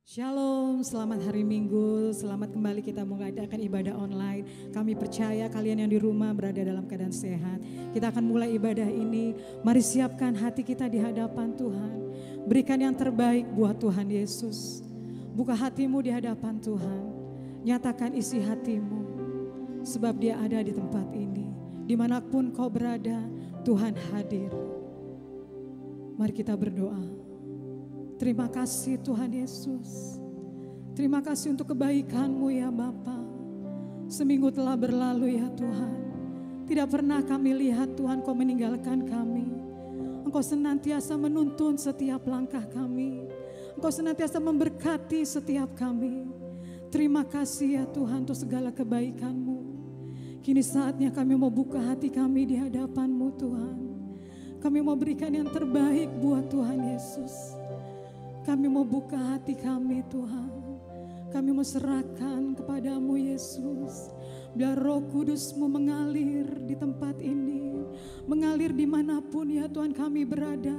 Shalom, selamat hari Minggu, selamat kembali kita mengadakan ibadah online. Kami percaya kalian yang di rumah berada dalam keadaan sehat. Kita akan mulai ibadah ini, mari siapkan hati kita di hadapan Tuhan. Berikan yang terbaik buat Tuhan Yesus. Buka hatimu di hadapan Tuhan, nyatakan isi hatimu. Sebab Dia ada di tempat ini, dimanapun kau berada, Tuhan hadir. Mari kita berdoa. Terima kasih Tuhan Yesus. Terima kasih untuk kebaikan-Mu ya Bapa. Seminggu telah berlalu ya Tuhan. Tidak pernah kami lihat Tuhan Kau meninggalkan kami. Engkau senantiasa menuntun setiap langkah kami. Engkau senantiasa memberkati setiap kami. Terima kasih ya Tuhan untuk segala kebaikan-Mu. Kini saatnya kami mau buka hati kami di hadapan-Mu Tuhan. Kami mau berikan yang terbaik buat Tuhan Yesus. Kami mau buka hati kami Tuhan. Kami mau serahkan kepadamu Yesus. Biar Roh Kudus-Mu mengalir di tempat ini. Mengalir dimanapun ya Tuhan kami berada.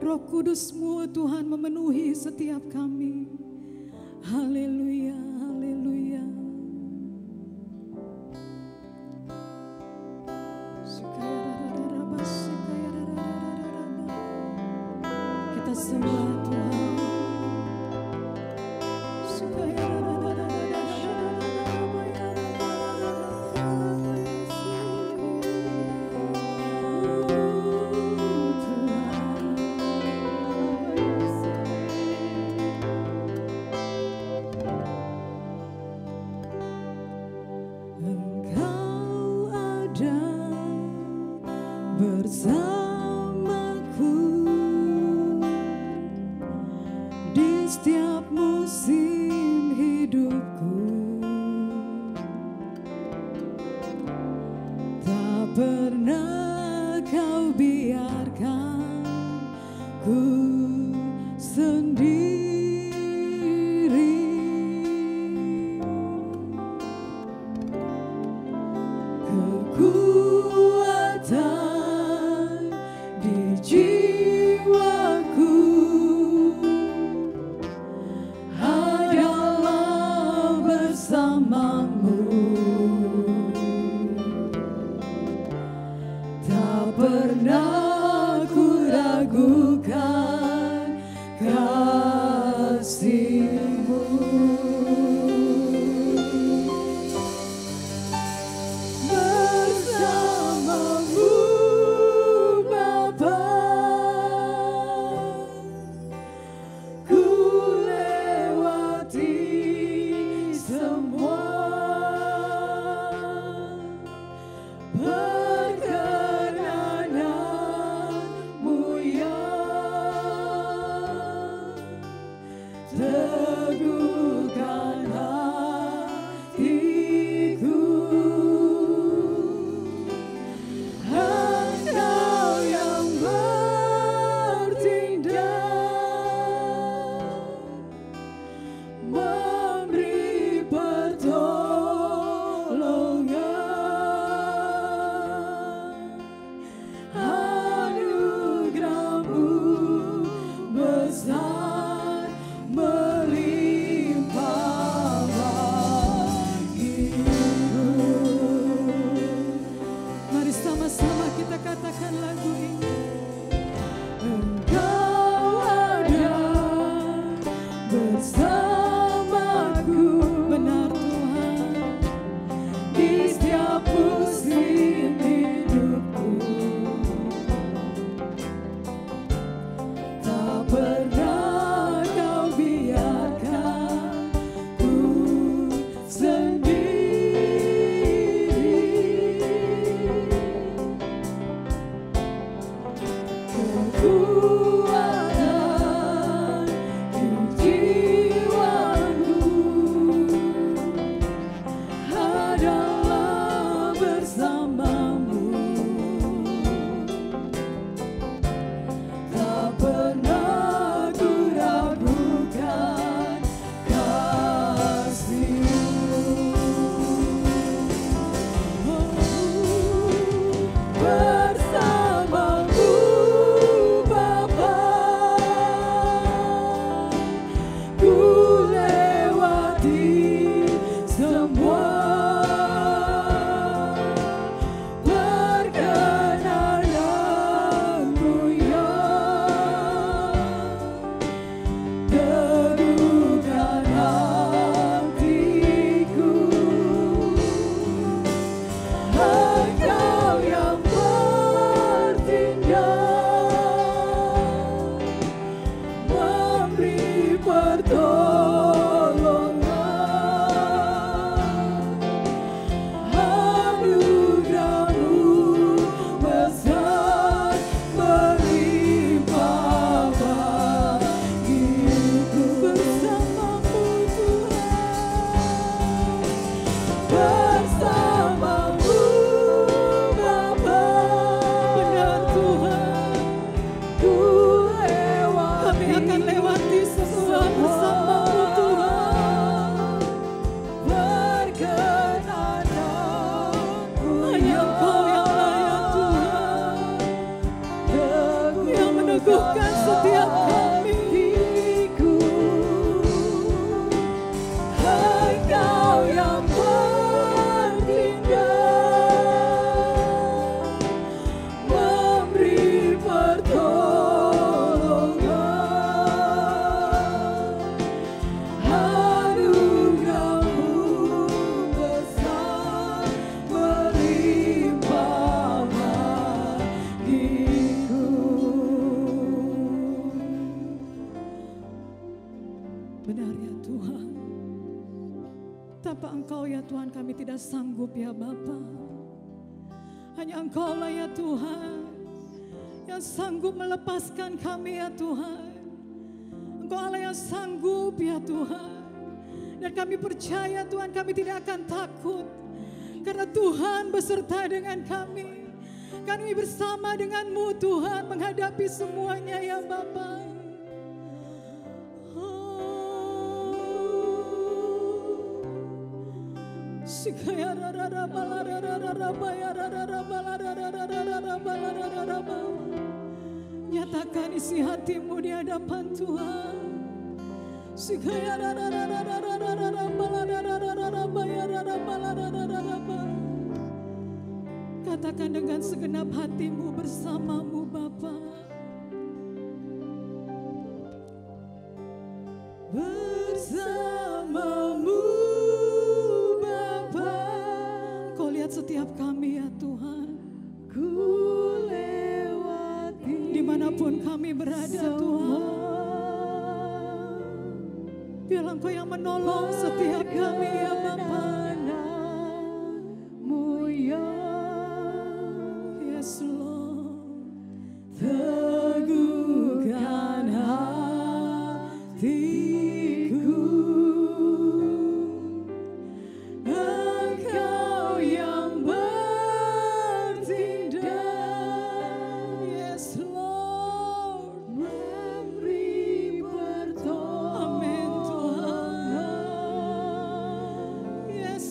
Roh Kudus-Mu Tuhan memenuhi setiap kami. Haleluya, haleluya. Kita sembah Tuhan. Bersamaku di setiap musim hidupku, tak pernah Kau biarkan ku sendiri. Kekuatan di jiwaku adalah bersamamu. Tuhan kami tidak sanggup ya Bapa. Hanya Engkau-lah ya Tuhan yang sanggup melepaskan kami ya Tuhan. Engkau Allah yang sanggup ya Tuhan. Dan kami percaya Tuhan kami tidak akan takut. Karena Tuhan beserta dengan kami. Kami bersama dengan-Mu Tuhan menghadapi semuanya ya Bapa. Nyatakan isi hatimu di hadapan Tuhan. Katakan dengan segenap hatimu bersamamu Bapa. Bersamamu Bapa, Kau lihat setiap kami ya Tuhan. ku lewati Dimanapun kami berada Tuhan. Biarlah Engkau yang menolong setiap kami ya Bapa. Padamu ya Yes Lord. teguhkan hatiku, Engkau yang bertindak, Yes Lord. memberi pertolongan. Amin Tuhan. Yes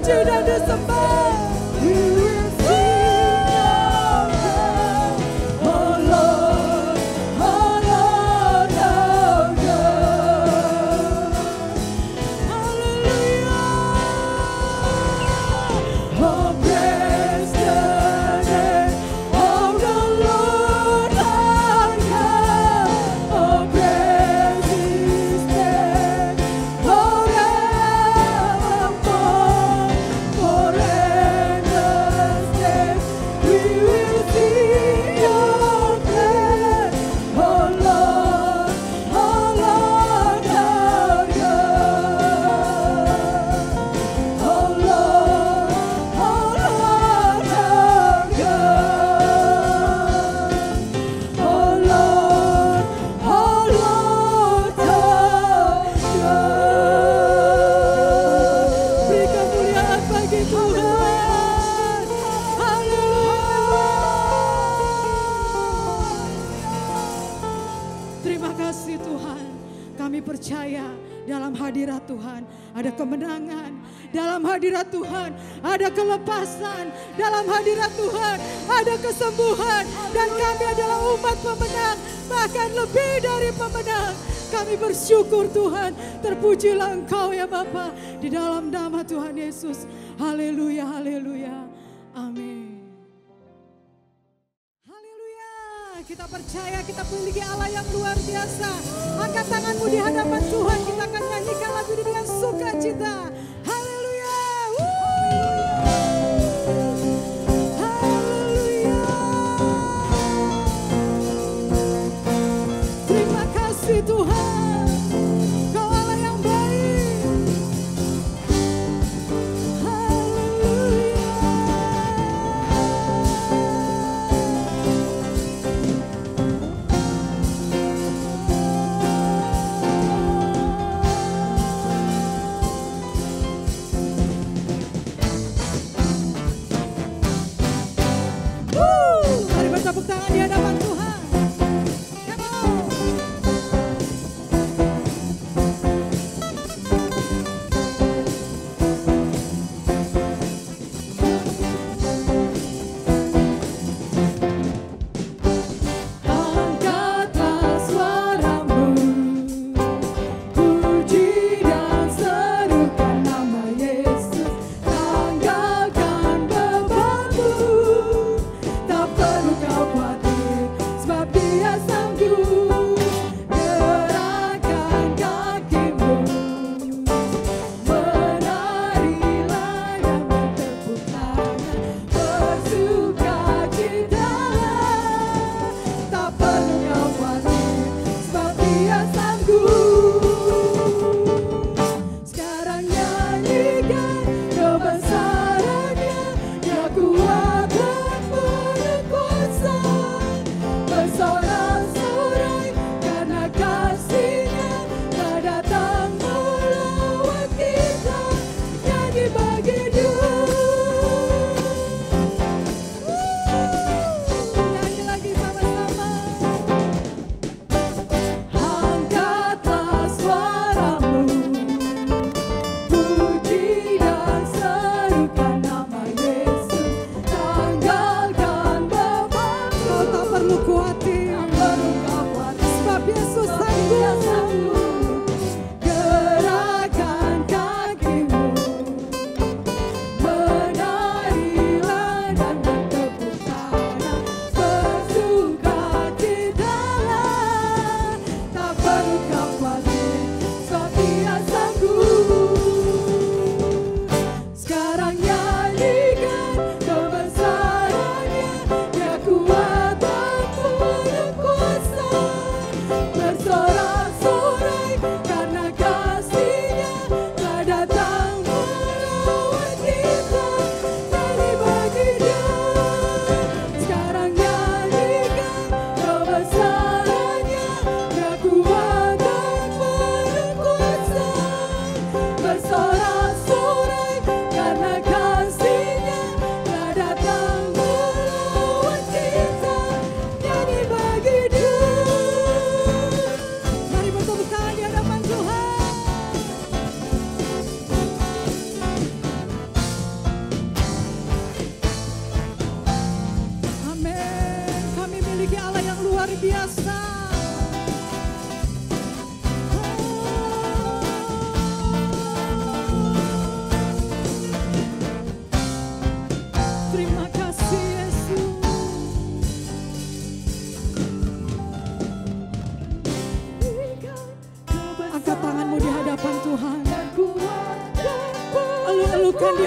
dipuji dan disembah. We will sing your praise. Oh Lord, oh Lord, oh God. Hallelujah. Oh, praise the name of the Lord our God. Oh, praise His name forevermore. For endless days we will sing your praise. Oh Lord, our God. Oh Lord, our God. Oh Lord, our God. Beri kemuliaan bagi Tuhan. Haleluya. Terima kasih Tuhan. Kami percaya dalam hadirat Tuhan ada kemenangan. Dalam hadirat Tuhan ada kelepasan. Dalam hadirat Tuhan ada kesembuhan. Dan kami adalah umat pemenang. Bahkan lebih dari pemenang. Kami bersyukur Tuhan. Terpujilah Engkau ya Bapa. Di dalam nama Tuhan Yesus. Haleluya, haleluya. Amin. Haleluya. Kita percaya kita memiliki Allah yang luar biasa. Angkat tanganmu di hadapan Tuhan. Kita akan nyanyikan lagu ini dengan sukacita. Haleluya. Haleluya. Terima kasih Tuhan. Kau Allah yang baik. Haleluya.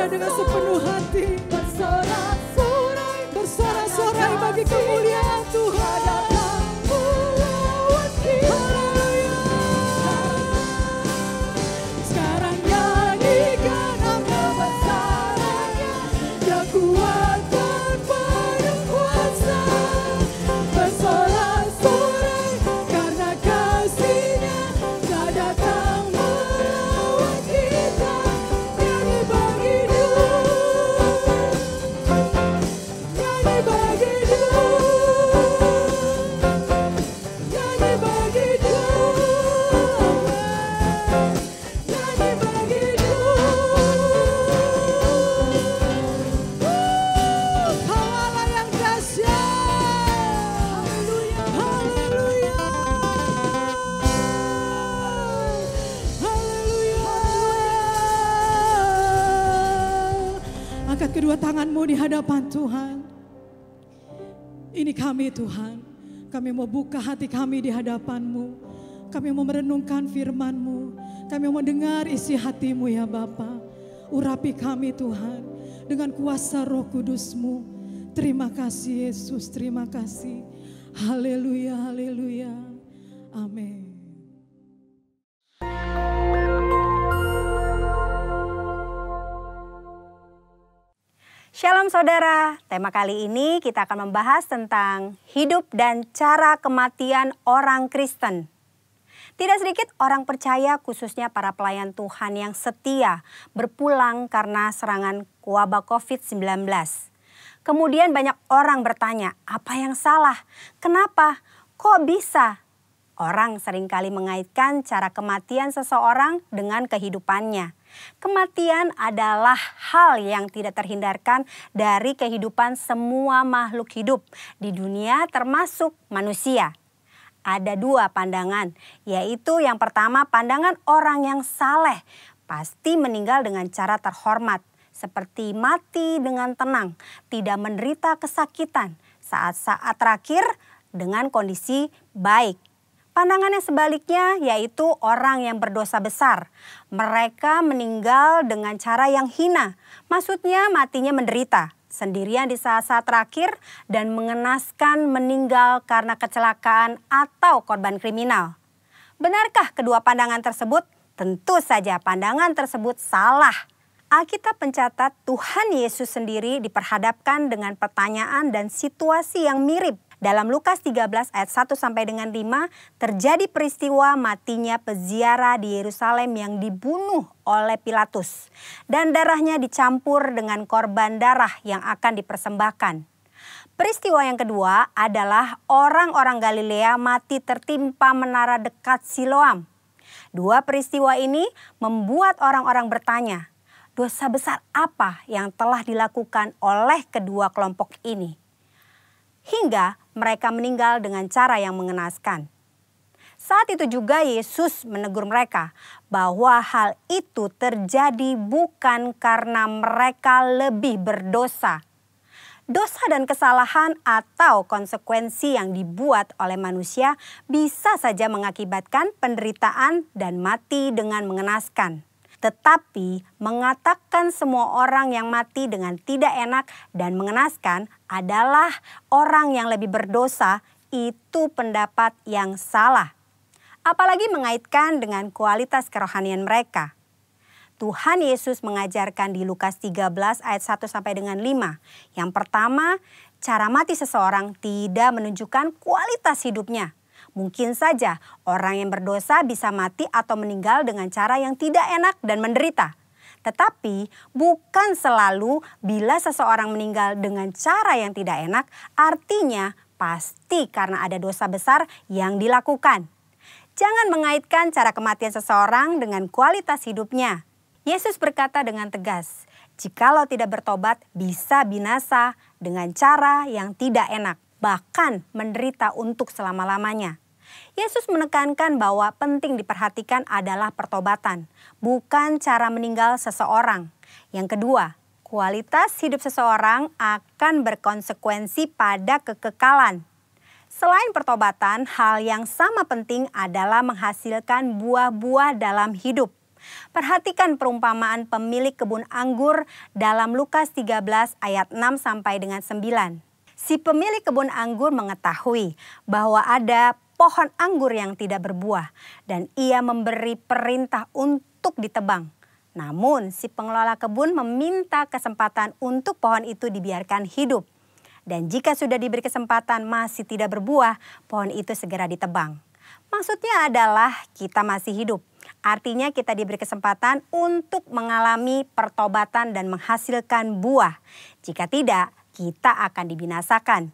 dengan sepenuh hati. bersorak-sorai, Bersorak-sorai bagi kemuliaan Tuhan. Katakanmu lawan kita. Haleluya. Sekarang nyanyikan kebesarannya, Dia kuat dan penuh kuasa. Bersorak-sorai karena kasih-Nya, Dia datang melawan kita. Nyanyi bagi Dia, nyanyi bagi Dia, nyanyi bagi Dia, nyanyi bagi Dia. Kau Allah yang dahsyat. Haleluya. Haleluya. Angkat kedua tanganmu di hadapan Tuhan. Ini kami Tuhan. Kami mau buka hati kami di hadapan-Mu. Kami mau merenungkan firman-Mu. Kami mau dengar isi hati-Mu ya Bapa. Urapi kami Tuhan dengan kuasa Roh Kudus-Mu. Terima kasih Yesus, terima kasih. Haleluya, haleluya. Amin. Shalom saudara, tema kali ini kita akan membahas tentang hidup dan cara kematian orang Kristen. Tidak sedikit orang percaya khususnya para pelayan Tuhan yang setia berpulang karena serangan wabah COVID-19. Kemudian banyak orang bertanya, apa yang salah? Kenapa? Kok bisa? Orang seringkali mengaitkan cara kematian seseorang dengan kehidupannya. Kematian adalah hal yang tidak terhindarkan dari kehidupan semua makhluk hidup di dunia termasuk manusia. Ada dua pandangan, yaitu yang pertama pandangan orang yang saleh pasti meninggal dengan cara terhormat, seperti mati dengan tenang, tidak menderita kesakitan, saat-saat terakhir dengan kondisi baik. Pandangan yang sebaliknya yaitu orang yang berdosa besar. Mereka meninggal dengan cara yang hina. Maksudnya matinya menderita sendirian di saat-saat terakhir dan mengenaskan meninggal karena kecelakaan atau korban kriminal. Benarkah kedua pandangan tersebut? Tentu saja pandangan tersebut salah. Alkitab mencatat Tuhan Yesus sendiri diperhadapkan dengan pertanyaan dan situasi yang mirip. Dalam Lukas 13 ayat 1 sampai dengan 5 terjadi peristiwa matinya peziarah di Yerusalem yang dibunuh oleh Pilatus. Dan darahnya dicampur dengan korban darah yang akan dipersembahkan. Peristiwa yang kedua adalah orang-orang Galilea mati tertimpa menara dekat Siloam. Dua peristiwa ini membuat orang-orang bertanya, dosa besar apa yang telah dilakukan oleh kedua kelompok ini? Hingga mereka meninggal dengan cara yang mengenaskan. Saat itu juga Yesus menegur mereka bahwa hal itu terjadi bukan karena mereka lebih berdosa. Dosa dan kesalahan atau konsekuensi yang dibuat oleh manusia bisa saja mengakibatkan penderitaan dan mati dengan mengenaskan. Tetapi mengatakan semua orang yang mati dengan tidak enak dan mengenaskan adalah orang yang lebih berdosa, itu pendapat yang salah. Apalagi mengaitkan dengan kualitas kerohanian mereka. Tuhan Yesus mengajarkan di Lukas 13 ayat 1 sampai dengan 5. Yang pertama, cara mati seseorang tidak menunjukkan kualitas hidupnya. Mungkin saja orang yang berdosa bisa mati atau meninggal dengan cara yang tidak enak dan menderita. Tetapi bukan selalu bila seseorang meninggal dengan cara yang tidak enak, artinya pasti karena ada dosa besar yang dilakukan. Jangan mengaitkan cara kematian seseorang dengan kualitas hidupnya. Yesus berkata dengan tegas, jikalau tidak bertobat bisa binasa dengan cara yang tidak enak. Bahkan menderita untuk selama-lamanya. Yesus menekankan bahwa penting diperhatikan adalah pertobatan, bukan cara meninggal seseorang. Yang kedua, kualitas hidup seseorang akan berkonsekuensi pada kekekalan. Selain pertobatan, hal yang sama penting adalah menghasilkan buah-buah dalam hidup. Perhatikan perumpamaan pemilik kebun anggur dalam Lukas 13 ayat 6 sampai dengan 9. Si pemilik kebun anggur mengetahui bahwa ada pohon anggur yang tidak berbuah dan ia memberi perintah untuk ditebang. Namun si pengelola kebun meminta kesempatan untuk pohon itu dibiarkan hidup. Dan jika sudah diberi kesempatan masih tidak berbuah, pohon itu segera ditebang. Maksudnya adalah kita masih hidup. Artinya kita diberi kesempatan untuk mengalami pertobatan dan menghasilkan buah. Jika tidak, kita akan dibinasakan.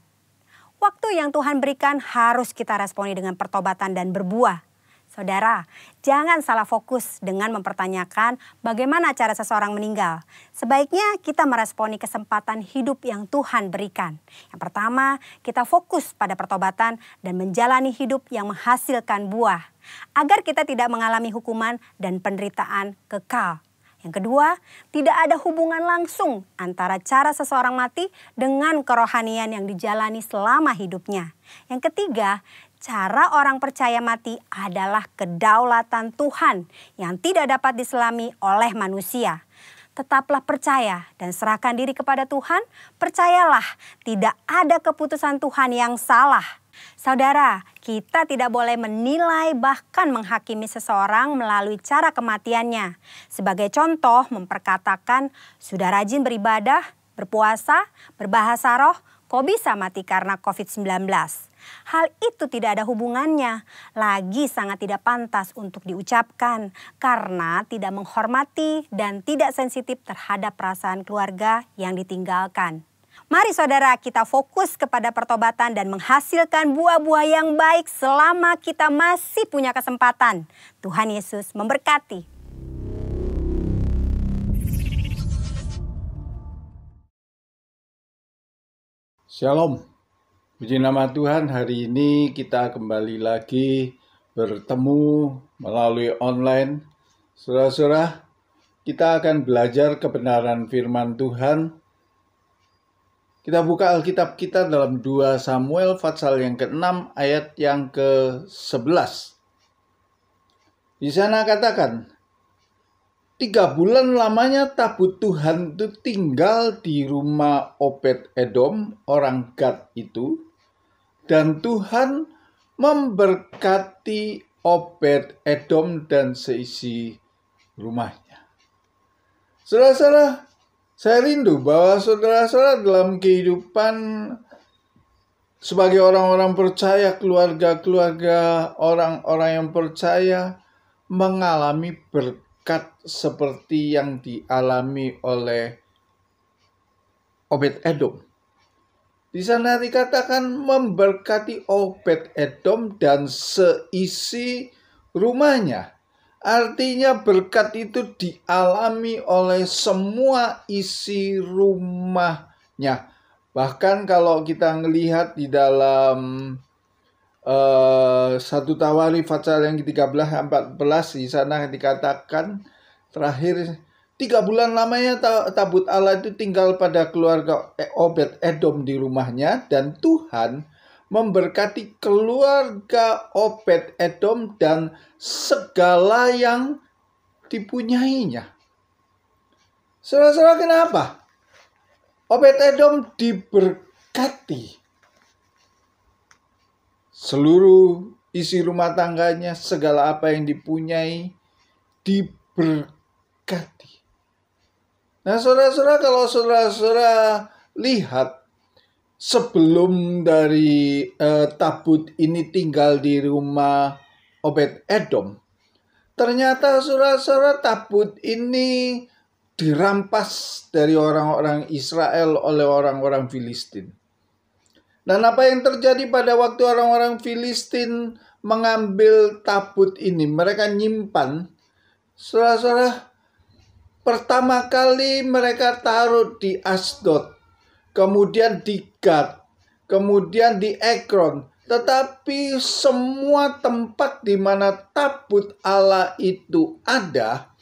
Waktu yang Tuhan berikan harus kita responi dengan pertobatan dan berbuah. Saudara, jangan salah fokus dengan mempertanyakan bagaimana cara seseorang meninggal. Sebaiknya kita meresponi kesempatan hidup yang Tuhan berikan. Yang pertama, kita fokus pada pertobatan dan menjalani hidup yang menghasilkan buah, agar kita tidak mengalami hukuman dan penderitaan kekal. Yang kedua, tidak ada hubungan langsung antara cara seseorang mati dengan kerohanian yang dijalani selama hidupnya. Yang ketiga, cara orang percaya mati adalah kedaulatan Tuhan yang tidak dapat diselami oleh manusia. Tetaplah percaya dan serahkan diri kepada Tuhan. Percayalah, tidak ada keputusan Tuhan yang salah. Saudara, kita tidak boleh menilai bahkan menghakimi seseorang melalui cara kematiannya. Sebagai contoh, memperkatakan, sudah rajin beribadah, berpuasa, berbahasa roh, kok bisa mati karena COVID-19? Hal itu tidak ada hubungannya, lagi sangat tidak pantas untuk diucapkan karena tidak menghormati dan tidak sensitif terhadap perasaan keluarga yang ditinggalkan. Mari saudara, kita fokus kepada pertobatan dan menghasilkan buah-buah yang baik selama kita masih punya kesempatan. Tuhan Yesus memberkati. Shalom, puji nama Tuhan. Hari ini kita kembali lagi bertemu melalui online. Saudara-saudara, kita akan belajar kebenaran firman Tuhan. Kita buka Alkitab kita dalam 2 Samuel pasal yang ke-6 ayat yang ke-11. Di sana katakan, 3 bulan lamanya tabut Tuhan itu tinggal di rumah Obed-Edom, orang Gad itu. Dan Tuhan memberkati Obed-Edom dan seisi rumahnya. Saudara-saudara, saya rindu bahwa saudara-saudara dalam kehidupan sebagai orang-orang percaya, keluarga-keluarga, orang-orang yang percaya mengalami berkat seperti yang dialami oleh Obed-Edom. Di sana dikatakan memberkati Obed-Edom dan seisi rumahnya. Artinya berkat itu dialami oleh semua isi rumahnya. Bahkan kalau kita melihat di dalam 1 Tawarikh pasal yang ke-13 14 di sana dikatakan terakhir 3 bulan lamanya tabut Allah itu tinggal pada keluarga Obed-Edom di rumahnya, dan Tuhan memberkati keluarga Obed-Edom dan segala yang dipunyainya. Saudara-saudara, kenapa? Obed-Edom diberkati. Seluruh isi rumah tangganya, segala apa yang dipunyai, diberkati. Nah, saudara-saudara, kalau saudara-saudara lihat, sebelum dari tabut ini tinggal di rumah Obed-Edom, ternyata saudara-saudara tabut ini dirampas dari orang-orang Israel oleh orang-orang Filistin. Dan apa yang terjadi pada waktu orang-orang Filistin mengambil tabut ini, mereka nyimpan, saudara-saudara, pertama kali mereka taruh di Asdod, kemudian di Gad, kemudian di Ekron. Tetapi semua tempat di mana tabut Allah itu ada,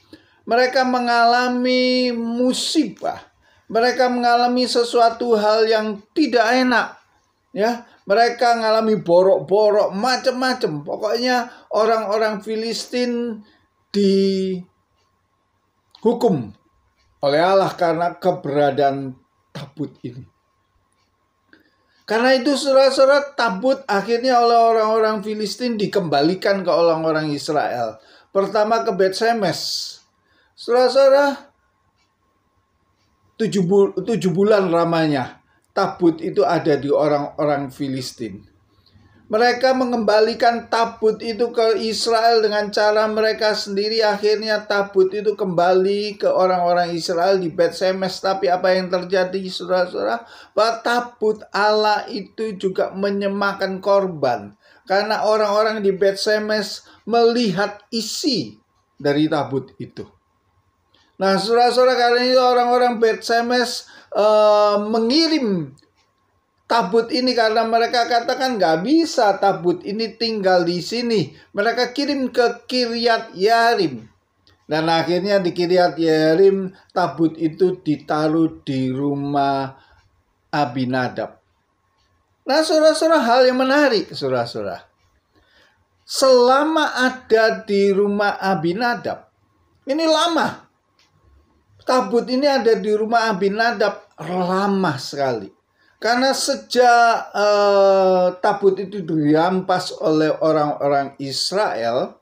mereka mengalami musibah. Mereka mengalami sesuatu hal yang tidak enak. Ya, mereka mengalami borok-borok macam-macam. Pokoknya orang-orang Filistin dihukum oleh Allah karena keberadaan tabut ini. Karena itu saudara-saudara, tabut akhirnya oleh orang-orang Filistin dikembalikan ke orang-orang Israel. Pertama ke Bet-Shemesh. Saudara-saudara, 7 bulan lamanya tabut itu ada di orang-orang Filistin. Mereka mengembalikan tabut itu ke Israel dengan cara mereka sendiri. Akhirnya tabut itu kembali ke orang-orang Israel di Bet-Shemesh. Tapi apa yang terjadi saudara-saudara? Bahwa tabut Allah itu juga menyembahkan korban. Karena orang-orang di Bet-Shemesh melihat isi dari tabut itu. Nah saudara-saudara, karena itu orang-orang Bet-Shemesh mengirim tabut ini karena mereka katakan nggak bisa tabut ini tinggal di sini. Mereka kirim ke Kiryat Yearim. Dan akhirnya di Kiryat Yearim tabut itu ditaruh di rumah Abinadab. Nah saudara-saudara, hal yang menarik saudara-saudara. Selama ada di rumah Abinadab, ini lama. Tabut ini ada di rumah Abinadab lama sekali. Karena sejak tabut itu dirampas oleh orang-orang Israel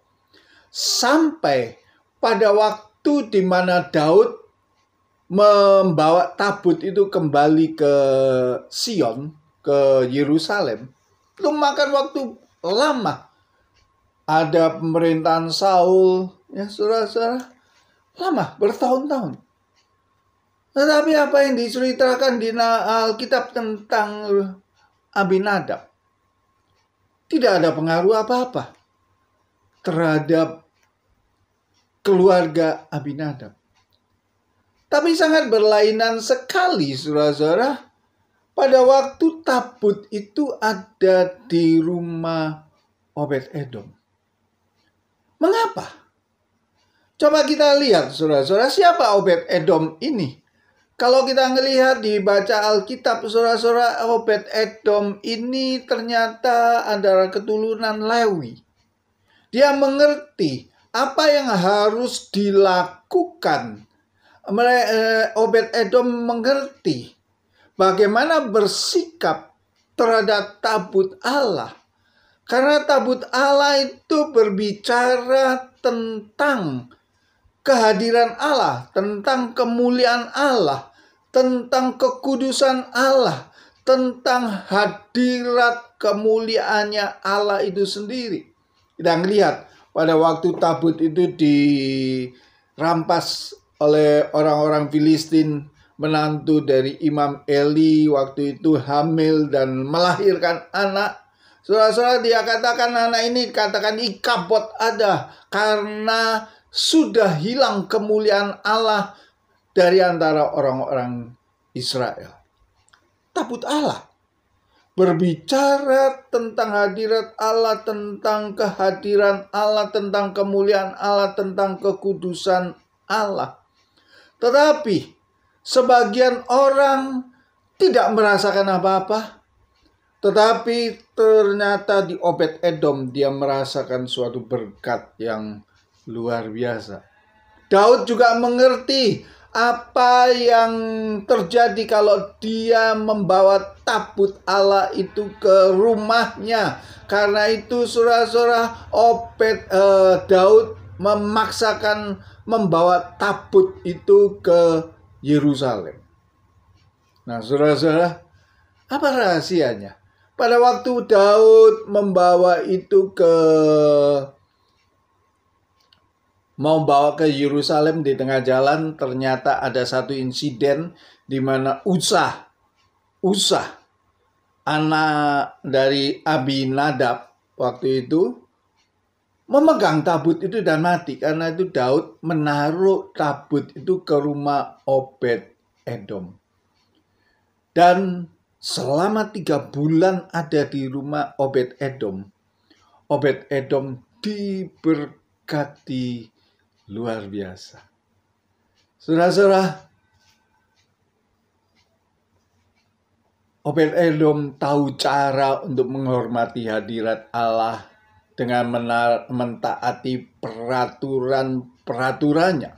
sampai pada waktu di mana Daud membawa tabut itu kembali ke Sion, ke Yerusalem, itu makan waktu lama. Ada pemerintahan Saul, ya saudara-saudara, lama, bertahun-tahun. Tetapi apa yang diceritakan di Alkitab tentang Abinadab tidak ada pengaruh apa-apa terhadap keluarga Abinadab. Tapi sangat berlainan sekali saudara-saudara pada waktu tabut itu ada di rumah Obed-Edom. Mengapa? Coba kita lihat saudara-saudara, siapa Obed-Edom ini? Kalau kita melihat dibaca Alkitab, saudara-saudara, Obed-Edom ini ternyata adalah keturunan Lewi. Dia mengerti apa yang harus dilakukan. Obed-Edom mengerti bagaimana bersikap terhadap tabut Allah. Karena tabut Allah itu berbicara tentang kehadiran Allah, tentang kemuliaan Allah, tentang kekudusan Allah, tentang hadirat kemuliaannya Allah itu sendiri. Kita lihat pada waktu tabut itu dirampas oleh orang-orang Filistin, menantu dari Imam Eli waktu itu hamil dan melahirkan anak. Saudara-saudara, dia katakan anak ini katakan Ikabod ada karena sudah hilang kemuliaan Allah dari antara orang-orang Israel. Tabut Allah berbicara tentang hadirat Allah, tentang kehadiran Allah, tentang kemuliaan Allah, tentang kekudusan Allah. Tetapi sebagian orang tidak merasakan apa-apa. Tetapi ternyata di Obed-Edom dia merasakan suatu berkat yang luar biasa. Daud juga mengerti apa yang terjadi kalau dia membawa tabut Allah itu ke rumahnya. Karena itu saudara-saudara, Daud memaksakan membawa tabut itu ke Yerusalem. Nah saudara-saudara, apa rahasianya? Pada waktu Daud membawa itu mau bawa ke Yerusalem, di tengah jalan ternyata ada satu insiden di mana Usa, anak dari Abinadab waktu itu memegang tabut itu dan mati. Karena itu Daud menaruh tabut itu ke rumah Obed-Edom. Dan selama 3 bulan ada di rumah Obed-Edom. Obed-Edom diberkati luar biasa. Saudara-saudara, Obed-Edom tahu cara untuk menghormati hadirat Allah dengan mentaati peraturan-peraturannya.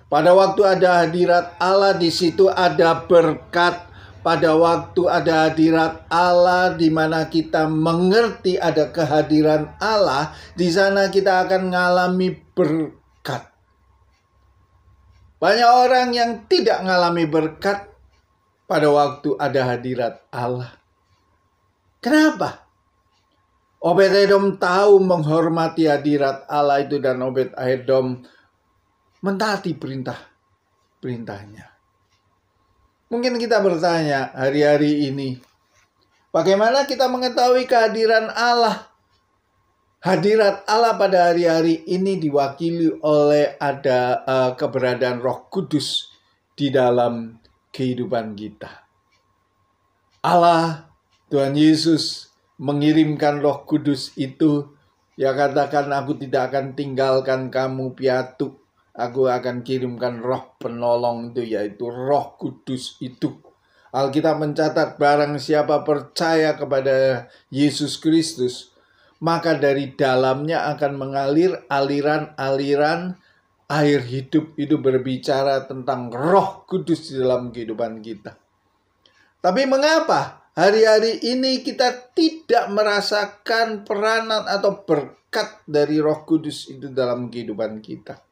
Pada waktu ada hadirat Allah, di situ ada berkat. Pada waktu ada hadirat Allah, di mana kita mengerti ada kehadiran Allah, di sana kita akan mengalami berkat. Banyak orang yang tidak mengalami berkat pada waktu ada hadirat Allah. Kenapa? Obed-Edom tahu menghormati hadirat Allah itu, dan Obed-Edom mentaati perintahnya. Mungkin kita bertanya hari-hari ini, bagaimana kita mengetahui kehadiran Allah? Hadirat Allah pada hari-hari ini diwakili oleh ada keberadaan Roh Kudus di dalam kehidupan kita. Allah, Tuhan Yesus mengirimkan Roh Kudus itu. Ya, katakan, aku tidak akan tinggalkan kamu piatu. Aku akan kirimkan roh penolong itu, yaitu Roh Kudus itu. Alkitab mencatat, barang siapa percaya kepada Yesus Kristus, maka dari dalamnya akan mengalir aliran-aliran air hidup. Itu berbicara tentang Roh Kudus di dalam kehidupan kita. Tapi mengapa hari-hari ini kita tidak merasakan peranan atau berkat dari Roh Kudus itu dalam kehidupan kita?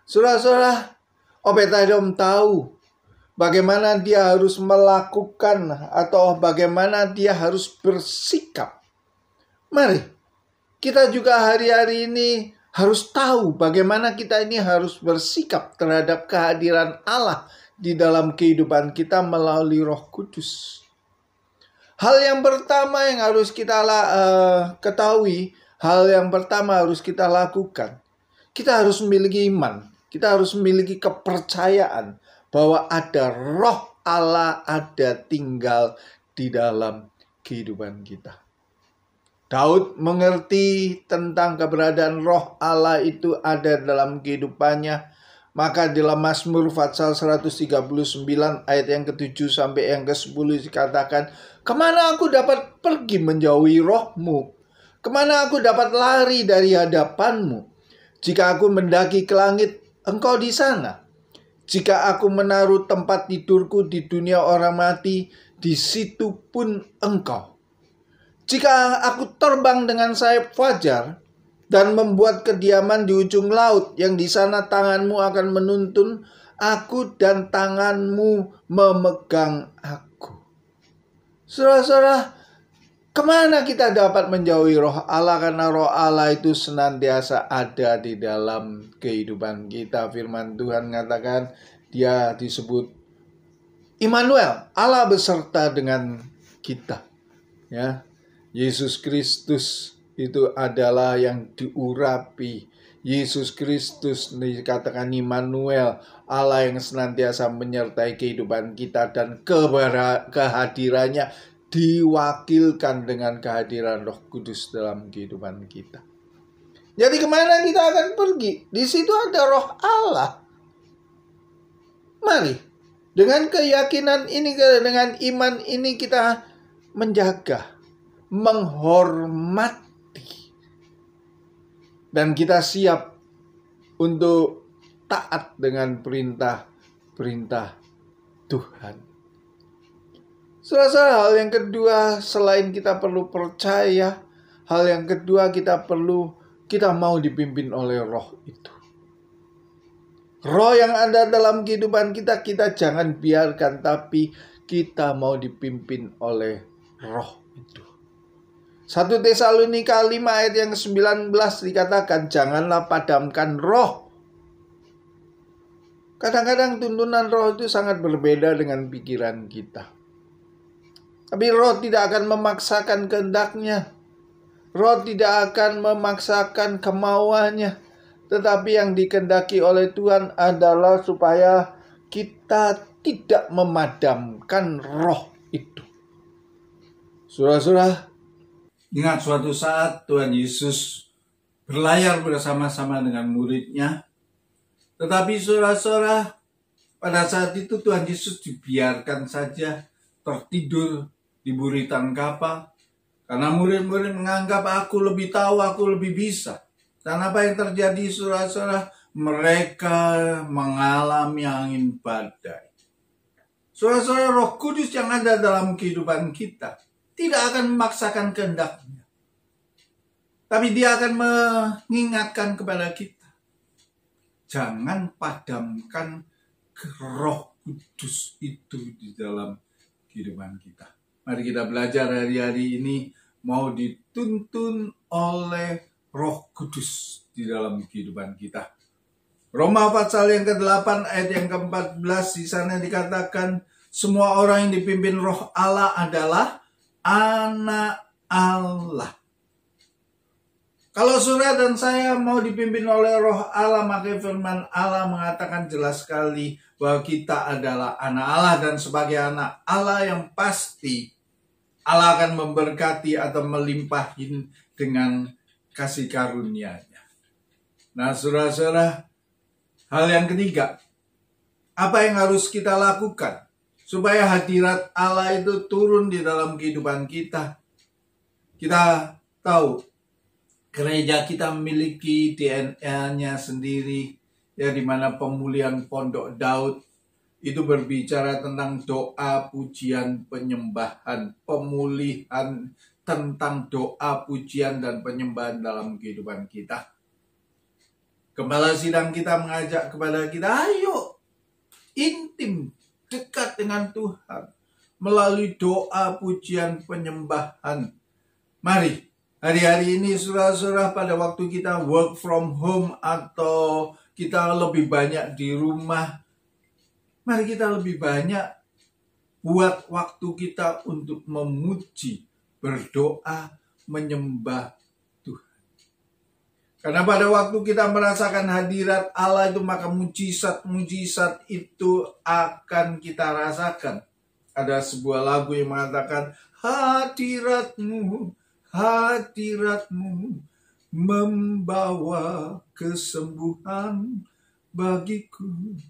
Saudara-saudara, Obed-Edom tahu bagaimana dia harus melakukan atau bagaimana dia harus bersikap. Mari, kita juga hari-hari ini harus tahu bagaimana kita ini harus bersikap terhadap kehadiran Allah di dalam kehidupan kita melalui Roh Kudus. Hal yang pertama yang harus kita ketahui, hal yang pertama harus kita lakukan, kita harus memiliki iman. Kita harus memiliki kepercayaan bahwa ada Roh Allah ada tinggal di dalam kehidupan kita. Daud mengerti tentang keberadaan Roh Allah itu ada dalam kehidupannya. Maka dalam Mazmur Fatsal 139 ayat yang ke-7 sampai yang ke-10 dikatakan, kemana aku dapat pergi menjauhi Roh-Mu? Kemana aku dapat lari dari hadapan-Mu? Jika aku mendaki ke langit, Engkau di sana. Jika aku menaruh tempat tidurku di dunia orang mati, di situ pun Engkau. Jika aku terbang dengan sayap fajar dan membuat kediaman di ujung laut, yang di sana tanganmu akan menuntun aku dan tanganmu memegang aku. Saudara-saudara, kemana kita dapat menjauhi Roh Allah? Karena Roh Allah itu senantiasa ada di dalam kehidupan kita. Firman Tuhan mengatakan dia disebut Immanuel, Allah beserta dengan kita. Ya, Yesus Kristus itu adalah yang diurapi. Yesus Kristus dikatakan Immanuel, Allah yang senantiasa menyertai kehidupan kita, dan kehadirannya diwakilkan dengan kehadiran Roh Kudus dalam kehidupan kita. Jadi kemana kita akan pergi? Di situ ada Roh Allah. Mari, dengan keyakinan ini, dengan iman ini kita menjaga, menghormati, dan kita siap untuk taat dengan perintah-perintah Tuhan. Saudara, hal yang kedua, selain kita perlu percaya, hal yang kedua kita mau dipimpin oleh Roh itu. Roh yang ada dalam kehidupan kita, kita jangan biarkan, tapi kita mau dipimpin oleh Roh itu. 1 Tesalonika 5 ayat yang ke-19 dikatakan, janganlah padamkan roh. Kadang-kadang tuntunan roh itu sangat berbeda dengan pikiran kita. Tapi roh tidak akan memaksakan kehendaknya. Roh tidak akan memaksakan kemauannya. Tetapi yang dikehendaki oleh Tuhan adalah supaya kita tidak memadamkan roh itu. Saudara-saudara, ingat suatu saat Tuhan Yesus berlayar bersama-sama dengan muridnya. Tetapi saudara-saudara, pada saat itu Tuhan Yesus dibiarkan saja tertidur di buritan kapal. Karena murid-murid menganggap aku lebih tahu, aku lebih bisa. Dan apa yang terjadi saudara-saudara? mereka mengalami angin badai. Saudara-saudara, Roh Kudus yang ada dalam kehidupan kita tidak akan memaksakan kehendaknya. Tapi dia akan mengingatkan kepada kita. Jangan padamkan Roh Kudus itu di dalam kehidupan kita. Mari kita belajar hari-hari ini mau dituntun oleh Roh Kudus di dalam kehidupan kita. Roma pasal yang ke-8 ayat yang ke-14 di sana dikatakan semua orang yang dipimpin Roh Allah adalah anak Allah. Kalau saudara dan saya mau dipimpin oleh Roh Allah, maka firman Allah mengatakan jelas sekali bahwa kita adalah anak Allah, dan sebagai anak Allah yang pasti Allah akan memberkati atau melimpahin dengan kasih karunia-Nya. Nah, saudara-saudara, hal yang ketiga, apa yang harus kita lakukan supaya hadirat Allah itu turun di dalam kehidupan kita? Kita tahu gereja kita memiliki DNA-nya sendiri, ya, di mana pemulihan Pondok Daud itu berbicara tentang doa, pujian, penyembahan, pemulihan tentang doa, pujian, dan penyembahan dalam kehidupan kita. Gembala sidang kita mengajak kepada kita, ayo intim, dekat dengan Tuhan melalui doa, pujian, penyembahan. Mari, hari-hari ini saudara-saudara, pada waktu kita work from home atau kita lebih banyak di rumah, mari kita lebih banyak buat waktu kita untuk memuji, berdoa, menyembah Tuhan. Karena pada waktu kita merasakan hadirat Allah itu, maka mujizat-mujizat itu akan kita rasakan. Ada sebuah lagu yang mengatakan, hadiratmu, hadiratmu membawa kesembuhan bagiku.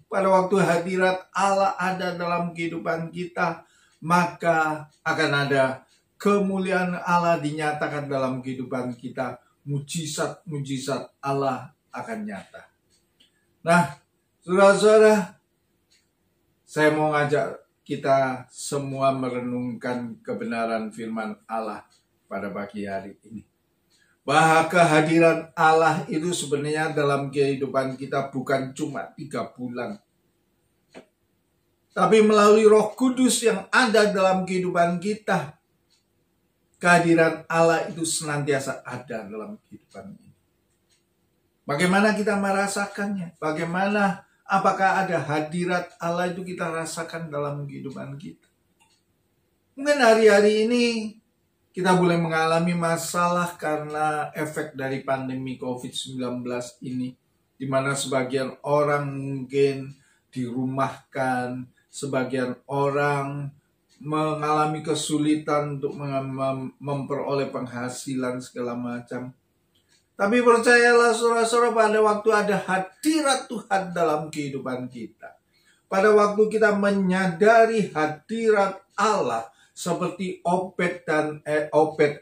Pada waktu hadirat Allah ada dalam kehidupan kita, maka akan ada kemuliaan Allah dinyatakan dalam kehidupan kita. Mujizat-mujizat Allah akan nyata. Nah, saudara-saudara, saya mau ngajak kita semua merenungkan kebenaran firman Allah pada pagi hari ini. Bahwa kehadiran Allah itu sebenarnya dalam kehidupan kita bukan cuma 3 bulan. Tapi melalui Roh Kudus yang ada dalam kehidupan kita, kehadiran Allah itu senantiasa ada dalam kehidupan ini. Bagaimana kita merasakannya? Bagaimana, apakah ada hadirat Allah itu kita rasakan dalam kehidupan kita? Mungkin hari-hari ini kita boleh mengalami masalah karena efek dari pandemi COVID-19 ini, di mana sebagian orang mungkin dirumahkan, sebagian orang mengalami kesulitan untuk memperoleh penghasilan segala macam. Tapi percayalah saudara-saudara, pada waktu ada hadirat Tuhan dalam kehidupan kita, pada waktu kita menyadari hadirat Allah, seperti Obed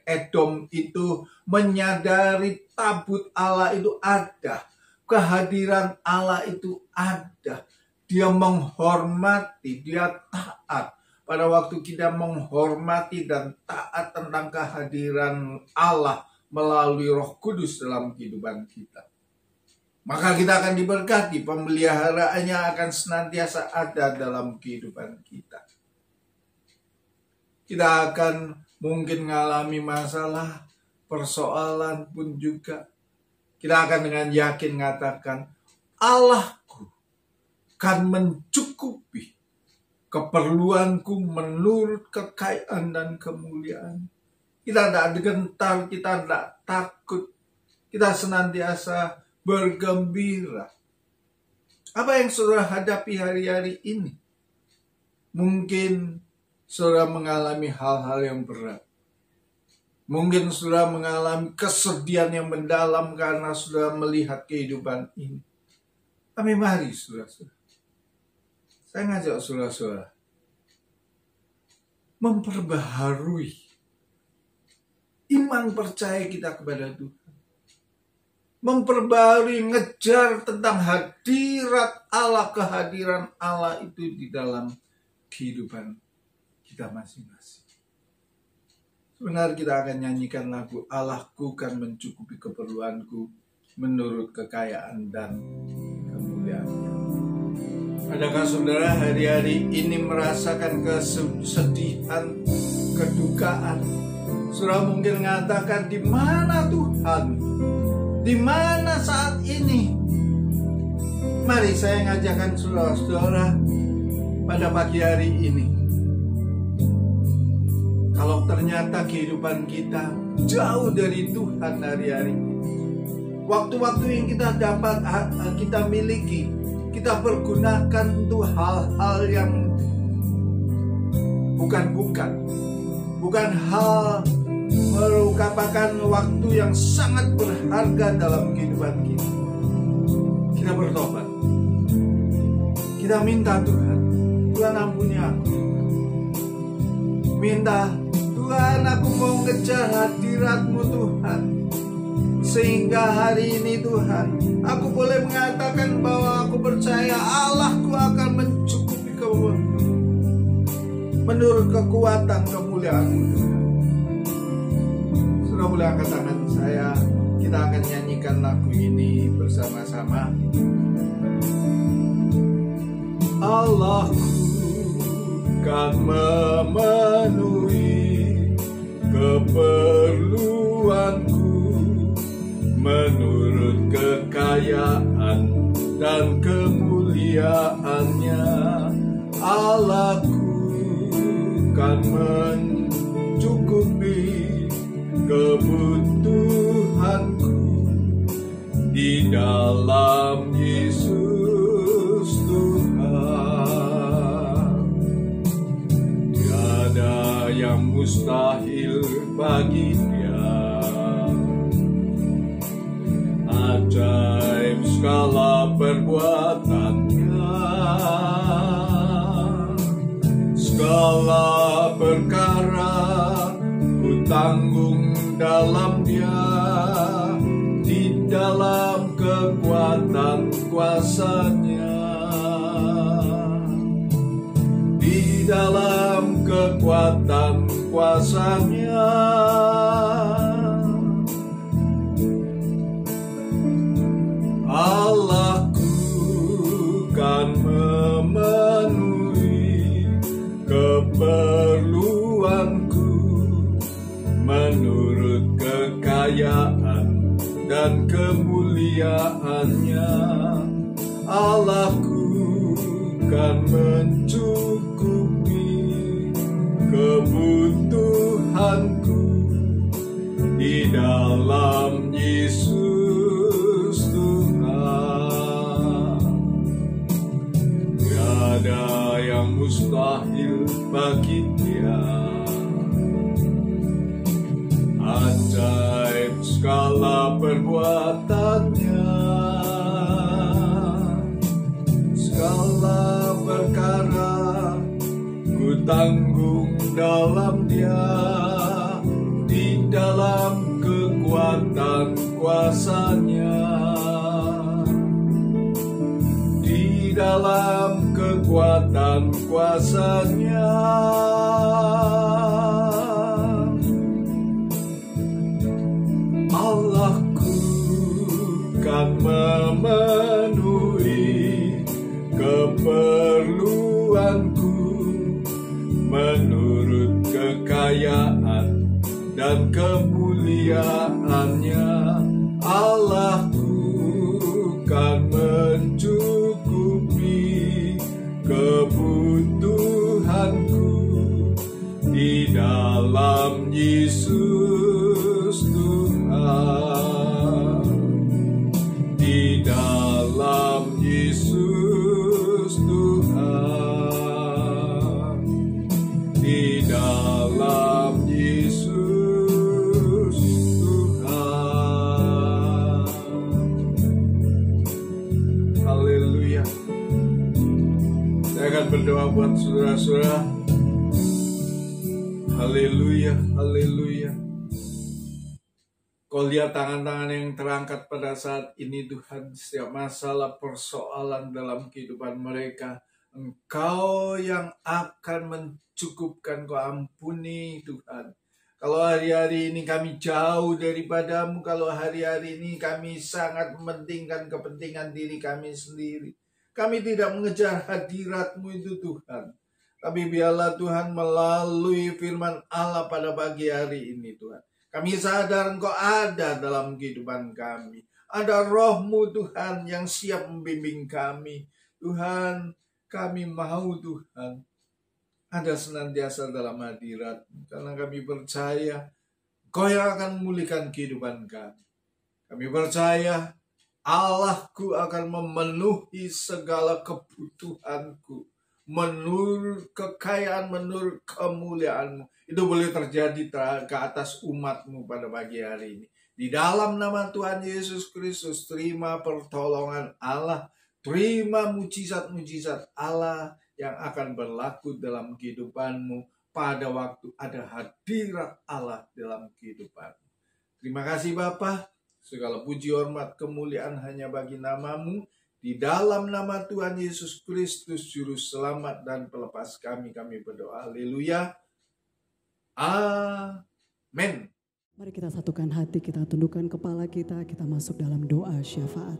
Edom itu menyadari tabut Allah itu ada, kehadiran Allah itu ada. Dia menghormati, dia taat. Pada waktu kita menghormati dan taat tentang kehadiran Allah melalui Roh Kudus dalam kehidupan kita, maka kita akan diberkati, pemeliharaannya akan senantiasa ada dalam kehidupan kita. Kita akan mungkin mengalami masalah, persoalan pun juga. Kita akan dengan yakin mengatakan, Allahku akan mencukupi keperluanku menurut kekayaan dan kemuliaan. Kita tidak gentar, kita tidak takut. Kita senantiasa bergembira. Apa yang saudara hadapi hari-hari ini? Mungkin saudara mengalami hal-hal yang berat. Mungkin saudara mengalami kesedihan yang mendalam karena saudara melihat kehidupan ini. Tapi mari saudara-saudara, saya ngajak saudara-saudara memperbaharui iman percaya kita kepada Tuhan. memperbarui, ngejar tentang hadirat Allah, kehadiran Allah itu di dalam kehidupan kita masing-masing. Sebenarnya kita akan nyanyikan lagu Allahku kan mencukupi keperluanku menurut kekayaan dan kemuliaan-Nya. Adakah saudara hari-hari ini merasakan kesedihan, kedukaan? Saudara mungkin mengatakan, di mana Tuhan? Di mana saat ini? Mari saya ngajakkan saudara-saudara pada pagi hari ini. Kalau ternyata kehidupan kita jauh dari Tuhan hari-hari ini, waktu-waktu yang kita dapat, kita miliki, kita pergunakan untuk hal-hal yang bukan hal merupakan waktu yang sangat berharga dalam kehidupan kita. Kita bertobat. Kita minta Tuhan ampuni aku. Minta Tuhan, aku mau ngejar hadirat-Mu Tuhan. Sehingga hari ini Tuhan, aku boleh mengatakan bahwa aku percaya Allahku akan mencukupi kebutuhanku menurut kekuatan kemuliaan-Mu Tuhan. Sudah boleh angkat tangan saya, kita akan nyanyikan lagu ini bersama-sama. Allahku kan memenuhi keperluanku menurut kekayaan dan kemuliaan-Nya. Allahku kan mencukupi kebutuhanku di dalam Yesus Tuhan. Tiada yang mustahil bagi Dia. Ajaib skala perbuatan-Nya, segala perkara ku tanggung dalam Dia, di dalam kekuatan kuasa-Nya, di dalam kekuatan kuasa-Nya. Allahku kan memenuhi keperluanku menurut kekayaan dan kemuliaan-Nya. Allahku kan mencukupi kebutuhanku di dalam Yesus Tuhan. Tiada yang mustahil bagi Dia. Ajaib skala perbuatan-Nya, segala perkara ku tanggung dalam Dia, di dalam kekuatan kuasa-Nya, di dalam kekuatan kuasa-Nya. Allahku kan memenuhi keperluanku menurut kekayaan dan kemuliaan-Nya. Allahku kan mencukupi kebutuhanku di dalam Yesus Tuhan, di dalam Yesus Tuhan, di dalam Yesus Tuhan. Haleluya. Saya akan berdoa buat saudara-saudara. Haleluya, haleluya. Kau lihat tangan-tangan yang terangkat pada saat ini Tuhan, setiap masalah persoalan dalam kehidupan mereka, Engkau yang akan mencukupkan, Kau ampuni Tuhan. Kalau hari-hari ini kami jauh daripadamu, kalau hari-hari ini kami sangat mementingkan kepentingan diri kami sendiri, kami tidak mengejar hadirat-Mu itu Tuhan. Tapi biarlah Tuhan melalui firman Allah pada pagi hari ini Tuhan, kami sadar Engkau ada dalam kehidupan kami. Ada Roh-Mu Tuhan yang siap membimbing kami. Tuhan, kami mau Tuhan ada senantiasa dalam hadirat, karena kami percaya Kau yang akan memulihkan kehidupan kami. Kami percaya Allahku akan memenuhi segala kebutuhanku menurut kekayaan, menurut kemuliaan-Mu. Itu boleh terjadi ke atas umat-Mu pada pagi hari ini. Di dalam nama Tuhan Yesus Kristus, terima pertolongan Allah, terima mujizat-mujizat Allah yang akan berlaku dalam kehidupanmu pada waktu ada hadirat Allah dalam kehidupanmu. Terima kasih Bapa, segala puji hormat kemuliaan hanya bagi nama-Mu. Di dalam nama Tuhan Yesus Kristus, Juru Selamat dan Pelepas kami berdoa. Haleluya. Amin. Mari kita satukan hati, kita tundukkan kepala kita masuk dalam doa syafaat.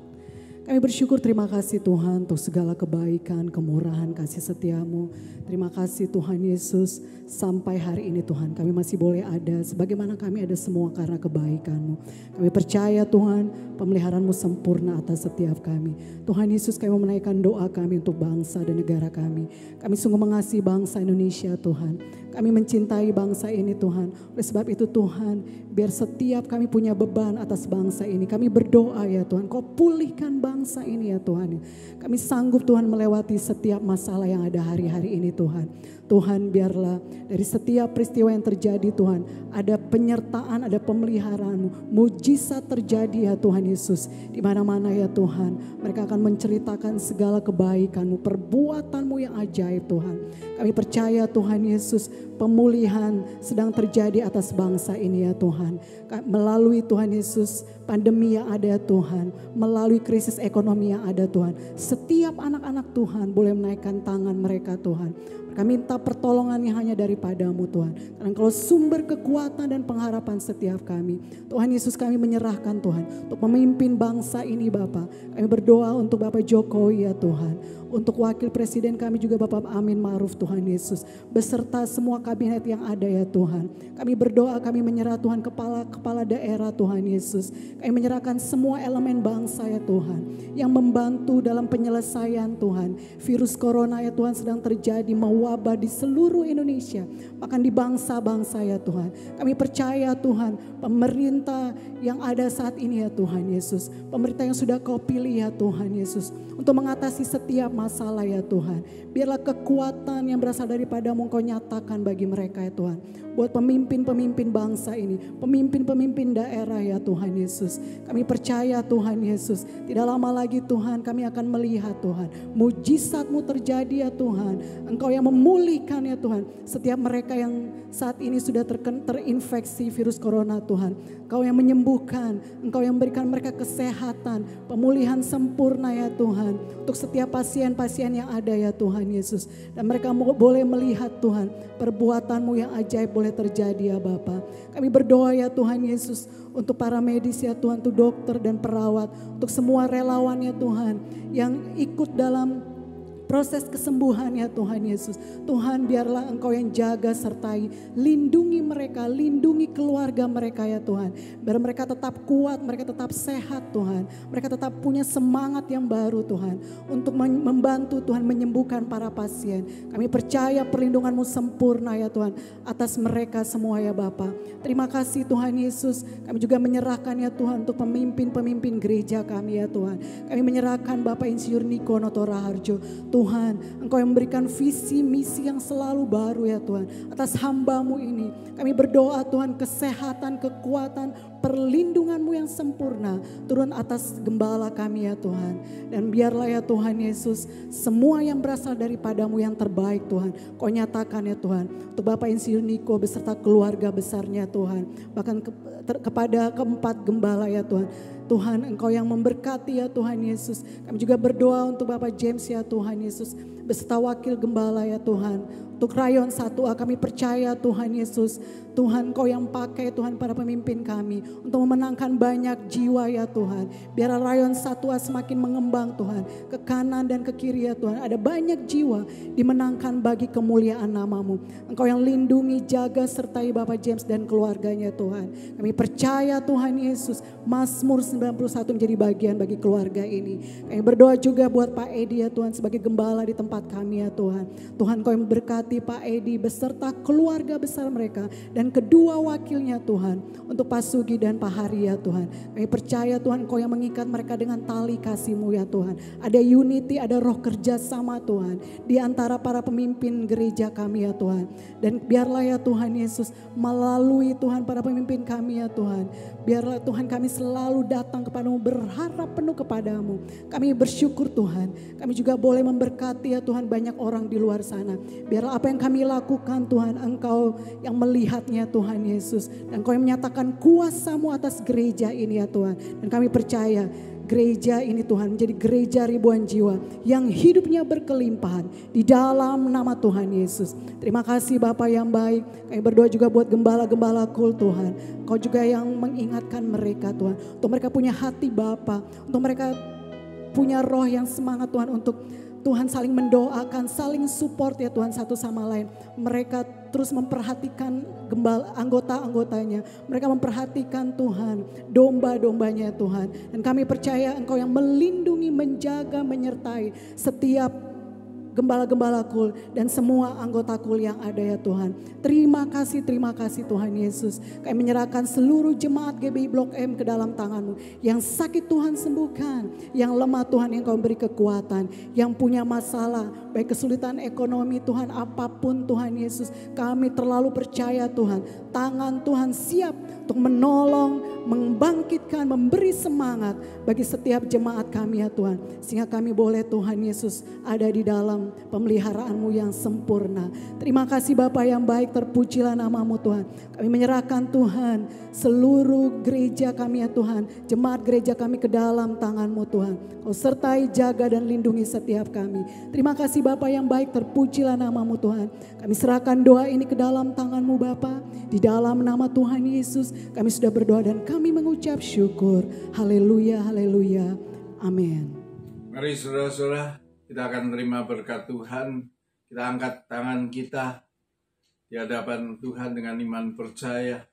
Kami bersyukur, terima kasih Tuhan untuk segala kebaikan, kemurahan, kasih setia-Mu. Terima kasih Tuhan Yesus, sampai hari ini Tuhan kami masih boleh ada, sebagaimana kami ada semua karena kebaikan-Mu. Kami percaya Tuhan, pemeliharaan-Mu sempurna atas setiap kami. Tuhan Yesus, kami menaikkan doa kami untuk bangsa dan negara kami. Kami sungguh mengasihi bangsa Indonesia Tuhan. Kami mencintai bangsa ini Tuhan. Oleh sebab itu Tuhan, biar setiap kami punya beban atas bangsa ini, kami berdoa ya Tuhan, Kau pulihkan bangsa ini ya Tuhan. Kami sanggup Tuhan melewati setiap masalah yang ada hari-hari ini Tuhan. Tuhan, biarlah dari setiap peristiwa yang terjadi Tuhan, ada penyertaan, ada pemeliharaan-Mu, mujizat terjadi ya Tuhan Yesus. Di mana-mana ya Tuhan, mereka akan menceritakan segala kebaikan-Mu, perbuatan-Mu yang ajaib Tuhan. Kami percaya Tuhan Yesus, pemulihan sedang terjadi atas bangsa ini ya Tuhan. Melalui Tuhan Yesus, pandemi yang ada ya Tuhan, melalui krisis ekonomi yang ada Tuhan, setiap anak-anak Tuhan boleh menaikkan tangan mereka Tuhan. Kami minta pertolongan yang hanya daripada-Mu Tuhan. Karena Engkau sumber kekuatan dan pengharapan setiap kami. Tuhan Yesus, kami menyerahkan Tuhan untuk memimpin bangsa ini Bapa. Kami berdoa untuk Bapak Jokowi ya Tuhan. Untuk Wakil Presiden kami juga Bapak Amin Ma'ruf Tuhan Yesus. Beserta semua kabinet yang ada ya Tuhan. Kami berdoa, kami menyerah Tuhan kepala daerah Tuhan Yesus. Kami menyerahkan semua elemen bangsa ya Tuhan. Yang membantu dalam penyelesaian Tuhan. Virus corona ya Tuhan sedang terjadi mewabah di seluruh Indonesia. Bahkan di bangsa-bangsa ya Tuhan. Kami percaya Tuhan, pemerintah yang ada saat ini ya Tuhan Yesus. Pemerintah yang sudah Kau pilih ya Tuhan Yesus. Untuk mengatasi setiap masalah ya Tuhan. Biarlah kekuatan yang berasal daripada-Mu Kau nyatakan bagi mereka ya Tuhan. Buat pemimpin-pemimpin bangsa ini, pemimpin-pemimpin daerah ya Tuhan Yesus. Kami percaya Tuhan Yesus, tidak lama lagi Tuhan kami akan melihat Tuhan. Mujizat-Mu terjadi ya Tuhan. Engkau yang memulihkan ya Tuhan. Setiap mereka yang saat ini sudah terinfeksi virus corona Tuhan. Engkau yang menyembuhkan, Engkau yang memberikan mereka kesehatan, pemulihan sempurna ya Tuhan. Untuk setiap pasien-pasien yang ada ya Tuhan Yesus. Dan mereka boleh melihat Tuhan, perbuatan-Mu yang ajaib boleh terjadi ya Bapa. Kami berdoa ya Tuhan Yesus untuk para medis ya Tuhan, untuk dokter dan perawat, untuk semua relawan ya Tuhan yang ikut dalam proses kesembuhan ya Tuhan Yesus. Tuhan, biarlah Engkau yang jaga sertai, lindungi mereka, lindungi keluarga mereka ya Tuhan. Biar mereka tetap kuat, mereka tetap sehat Tuhan. Mereka tetap punya semangat yang baru Tuhan. Untuk membantu Tuhan menyembuhkan para pasien. Kami percaya perlindungan-Mu sempurna ya Tuhan atas mereka semua ya Bapa. Terima kasih Tuhan Yesus. Kami juga menyerahkan ya Tuhan untuk pemimpin-pemimpin gereja kami ya Tuhan. Kami menyerahkan Bapak Insinyur Niko Noto Raharjo. Tuhan, Engkau yang memberikan visi misi yang selalu baru ya Tuhan. Atas hamba-Mu ini kami berdoa Tuhan, kesehatan, kekuatan, perlindungan-Mu yang sempurna turun atas gembala kami ya Tuhan. Dan biarlah ya Tuhan Yesus, semua yang berasal daripada-Mu yang terbaik Tuhan, Kau nyatakan ya Tuhan. Untuk Bapak Insinyur Niko beserta keluarga besarnya Tuhan. Bahkan kepada keempat gembala ya Tuhan. Tuhan, Engkau yang memberkati ya Tuhan Yesus. Kami juga berdoa untuk Bapak James ya Tuhan Yesus, beserta wakil gembala ya Tuhan. Untuk rayon 1A kami percaya Tuhan Yesus, Tuhan Kau yang pakai Tuhan para pemimpin kami untuk memenangkan banyak jiwa ya Tuhan. Biar rayon 1A semakin mengembang Tuhan, ke kanan dan ke kiri ya Tuhan. Ada banyak jiwa dimenangkan bagi kemuliaan nama-Mu. Engkau yang lindungi, jaga, sertai Bapak James dan keluarganya Tuhan. Kami percaya Tuhan Yesus, Mazmur 91 menjadi bagian bagi keluarga ini. Kami berdoa juga buat Pak Edi ya Tuhan, sebagai gembala di tempat kami ya Tuhan. Tuhan Kau yang berkati Pak Edi beserta keluarga besar mereka dan kedua wakilnya Tuhan, untuk Pak Sugi dan Pak Hari ya Tuhan. Kami percaya Tuhan Kau yang mengikat mereka dengan tali kasih-Mu ya Tuhan. Ada unity, ada roh kerja sama Tuhan di antara para pemimpin gereja kami ya Tuhan. Dan biarlah ya Tuhan Yesus, melalui Tuhan para pemimpin kami ya Tuhan, biarlah Tuhan kami selalu datang kepadamu, berharap penuh kepadamu. Kami bersyukur Tuhan, kami juga boleh memberkati ya Tuhan banyak orang di luar sana. Biarlah apa yang kami lakukan Tuhan, Engkau yang melihatnya Tuhan Yesus. Dan Engkau yang menyatakan kuasa-Mu atas gereja ini ya Tuhan. Dan kami percaya gereja ini Tuhan menjadi gereja ribuan jiwa yang hidupnya berkelimpahan di dalam nama Tuhan Yesus. Terima kasih Bapa yang baik. Kami berdoa juga buat gembala-gembala kul Tuhan. Kau juga yang mengingatkan mereka Tuhan, untuk mereka punya hati Bapa, untuk mereka punya roh yang semangat Tuhan, untuk Tuhan saling mendoakan, saling support ya Tuhan satu sama lain. Mereka terus memperhatikan anggota-anggotanya. Mereka memperhatikan Tuhan, domba-dombanya Tuhan. Dan kami percaya Engkau yang melindungi, menjaga, menyertai setiap gembala-gembala kul dan semua anggota kul yang ada ya Tuhan. Terima kasih Tuhan Yesus. Kami menyerahkan seluruh jemaat GBI Blok M ke dalam tangan-Mu. Yang sakit Tuhan sembuhkan, yang lemah Tuhan yang Kau beri kekuatan, yang punya masalah, baik kesulitan ekonomi Tuhan, apapun Tuhan Yesus. Kami terlalu percaya Tuhan, tangan Tuhan siap untuk menolong, membangkitkan, memberi semangat bagi setiap jemaat kami ya Tuhan. Sehingga kami boleh Tuhan Yesus ada di dalam pemeliharaan-Mu yang sempurna. Terima kasih Bapa yang baik, terpujilah nama-Mu Tuhan. Kami menyerahkan Tuhan seluruh gereja kami ya Tuhan, jemaat gereja kami ke dalam tangan-Mu Tuhan. Kau sertai, jaga dan lindungi setiap kami. Terima kasih Bapa yang baik, terpujilah nama-Mu Tuhan. Kami serahkan doa ini ke dalam tangan-Mu Bapa. Di dalam nama Tuhan Yesus kami sudah berdoa dan kami mengucap syukur. Haleluya, haleluya. Amin. Mari saudara-saudara, kita akan terima berkat Tuhan. Kita angkat tangan kita di hadapan Tuhan dengan iman percaya.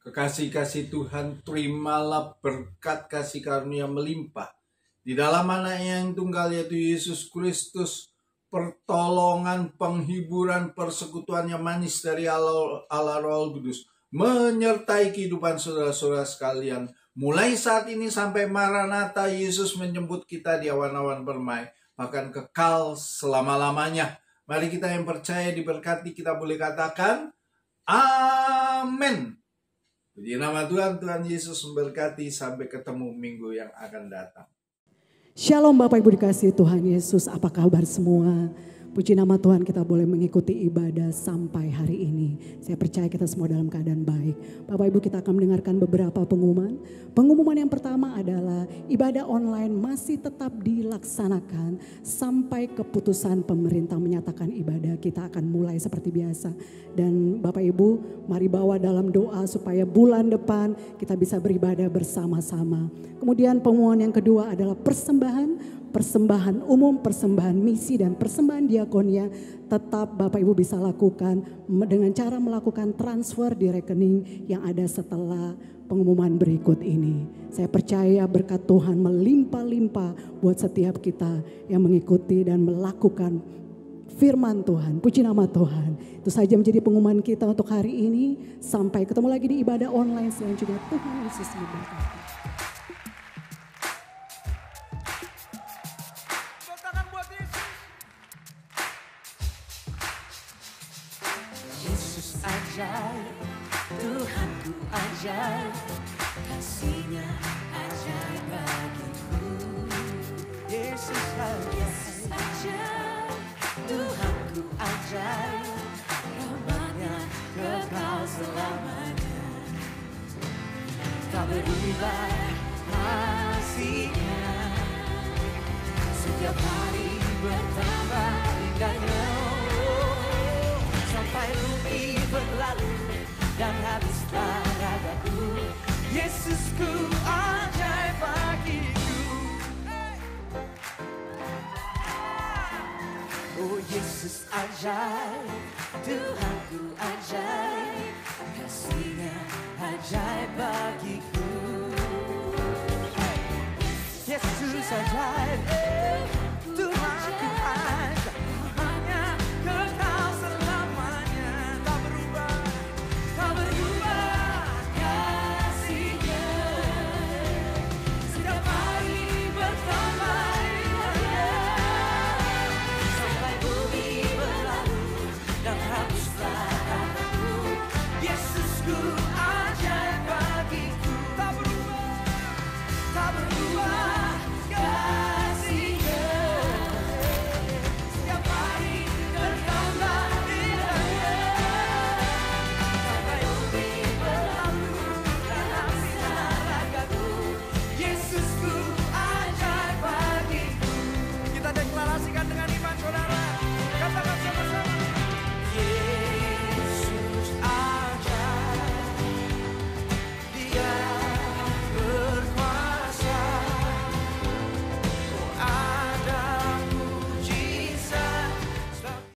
Kekasih-kasih Tuhan, terimalah berkat kasih karunia melimpah di dalam Anaknya yang tunggal yaitu Yesus Kristus. Pertolongan, penghiburan, persekutuan yang manis dari Allah Roh Kudus menyertai kehidupan saudara-saudara sekalian. Mulai saat ini sampai Maranatha, Yesus menjemput kita di awan-awan permai, bahkan kekal selama-lamanya. Mari kita yang percaya diberkati, kita boleh katakan amin. Puji nama Tuhan, Tuhan Yesus memberkati. Sampai ketemu minggu yang akan datang. Shalom Bapak Ibu dikasihi Tuhan Yesus, apa kabar semua? Puji nama Tuhan, kita boleh mengikuti ibadah sampai hari ini. Saya percaya kita semua dalam keadaan baik. Bapak Ibu, kita akan mendengarkan beberapa pengumuman. Pengumuman yang pertama adalah ibadah online masih tetap dilaksanakan sampai keputusan pemerintah menyatakan ibadah kita akan mulai seperti biasa. Dan Bapak Ibu, mari bawa dalam doa supaya bulan depan kita bisa beribadah bersama-sama. Kemudian pengumuman yang kedua adalah persembahan umum, persembahan misi dan persembahan diakonia tetap Bapak Ibu bisa lakukan dengan cara melakukan transfer di rekening yang ada setelah pengumuman berikut ini. Saya percaya berkat Tuhan melimpah-limpah buat setiap kita yang mengikuti dan melakukan firman Tuhan. Puji nama Tuhan. Itu saja menjadi pengumuman kita untuk hari ini. Sampai ketemu lagi di ibadah online selanjutnya. Tuhan Yesus memberkati. Ajaib, Tuhanku ajaib, kasih-Nya ajaib bagiku. Yesus ajaib, Tuhanku ajaib, rahmat-Nya kekal selamanya. berubah kasih-Nya. Setiap hari bertambah indahnya, sampai bumi berlalu dan habislah ragaku. Yesusku ajaib bagiku. Oh Yesus ajaib, Tuhanku ajaib, kasih-Nya ajaib bagiku. Yesus ajaib,